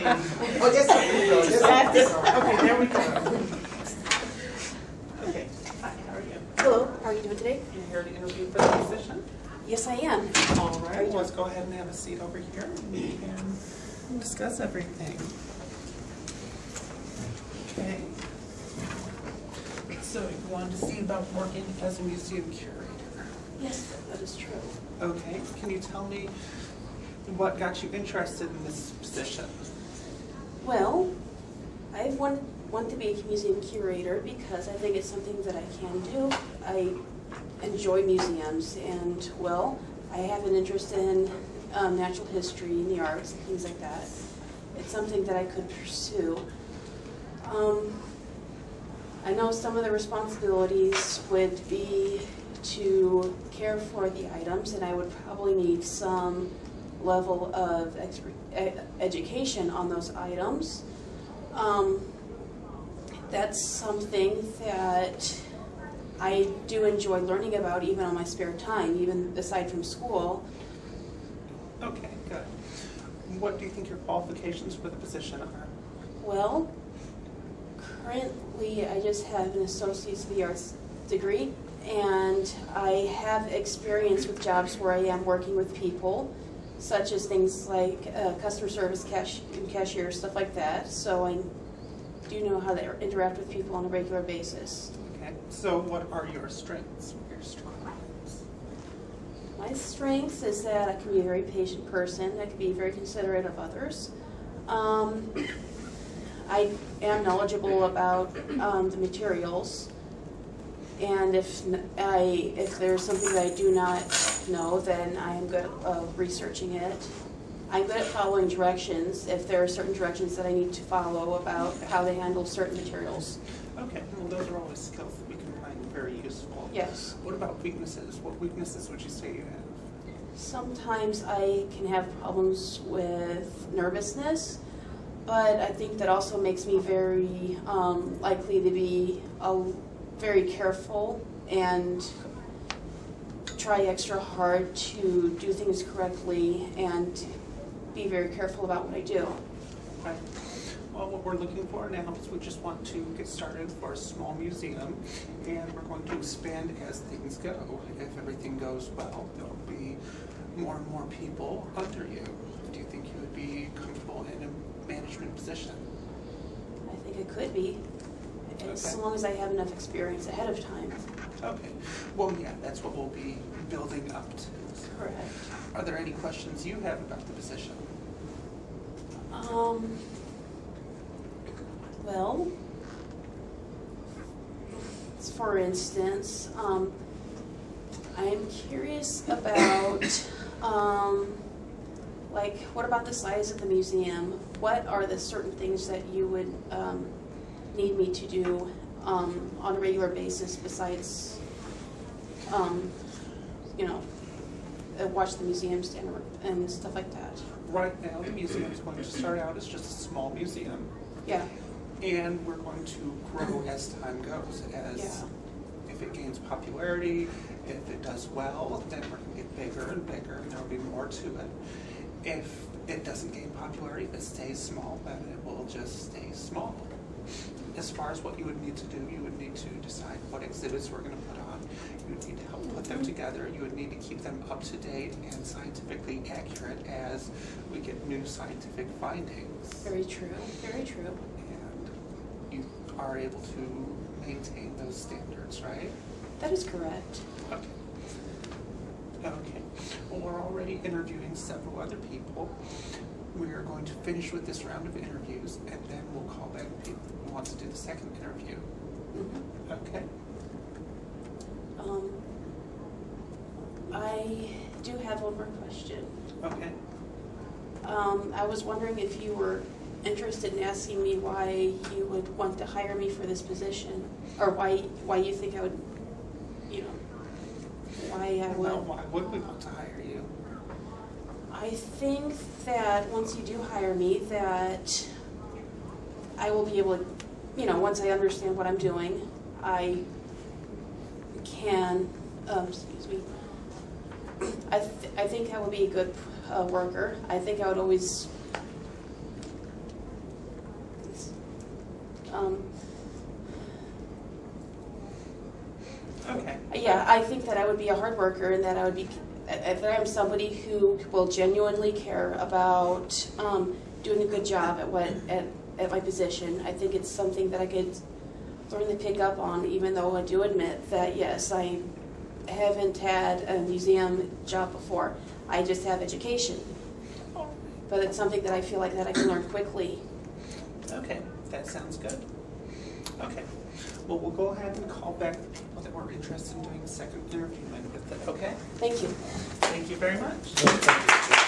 Oh, just okay, there we go. Okay. Hi, how are you? Hello, how are you doing today? You here to interview for the position? Yes, I am. All right, well, let's go ahead and have a seat over here and we can discuss everything. Okay. So you wanted to see about working as a museum curator. Yes, that is true. Okay, can you tell me what got you interested in this position? Well, I've wanted to be a museum curator because I think it's something that I can do. I enjoy museums and, well, I have an interest in natural history and the arts and things like that. It's something that I could pursue. I know some of the responsibilities would be to care for the items, and I would probably need some level of education on those items. That's something that I do enjoy learning about even on my spare time, even aside from school. Okay, good. What do you think your qualifications for the position are? Well, currently I just have an Associate's of the Arts degree, and I have experience with jobs where I am working with people, such as things like customer service, cashier, stuff like that. So I do know how to interact with people on a regular basis. Okay, so what are your strengths? Your strengths? My strength is that I can be a very patient person. I can be very considerate of others. I am knowledgeable about the materials, and if there's something that I do not know, then I am good at researching it. I'm good at following directions if there are certain directions that I need to follow about how they handle certain materials. Okay, well those are always skills that we can find very useful. Yes. What about weaknesses? What weaknesses would you say you have? Sometimes I can have problems with nervousness, but I think that also makes me very likely to be very careful and try extra hard to do things correctly and be very careful about what I do. Right. Well, what we're looking for now is we just want to get started for a small museum, and we're going to expand as things go. If everything goes well, there'll be more and more people under you. Do you think you would be comfortable in a management position? I think I could be, as long as I have enough experience ahead of time. Okay. Well, yeah, that's what we'll be building up to. Correct. Are there any questions you have about the position? Well, for instance, I'm curious about, like, what about the size of the museum? What are the certain things that you would need me to do on a regular basis besides, you know, watch the museum stand and stuff like that? Right now, the museum is going to start out as just a small museum. Yeah. And we're going to grow as time goes. If it gains popularity, if it does well, then we're going to get bigger and bigger, and there'll be more to it. If it doesn't gain popularity, if it stays small, then it will just stay small. As far as what you would need to do, you would need to decide what exhibits we're going to put on. You would need to help put them together. You would need to keep them up to date and scientifically accurate as we get new scientific findings. Very true. Very true. And you are able to maintain those standards, right? That is correct. Okay. Okay. Well, we're already interviewing several other people. We are going to finish with this round of interviews, and then we'll call back people who want to do the second interview. Mm-hmm. Okay. I do have one more question. Okay. I was wondering if you were interested in asking me why you would want to hire me for this position, or why you think I would, you know, why I would. Well, why would we want to hire you? I think that once you do hire me, that I will be able to, you know, once I understand what I'm doing, I can, excuse me, I think I would be a good worker. I think I would always Okay. Yeah, I think that I would be a hard worker, and that I would be, that I'm somebody who will genuinely care about doing a good job at my position. I think it's something that I could learn to pick up on, even though I do admit that, yes, I haven't had a museum job before. I just have education. But it's something that I feel like that I can learn quickly. Okay, that sounds good. Okay. Well, we'll go ahead and call back the people that were interested in doing a second interview with it, okay? Thank you. Thank you very much.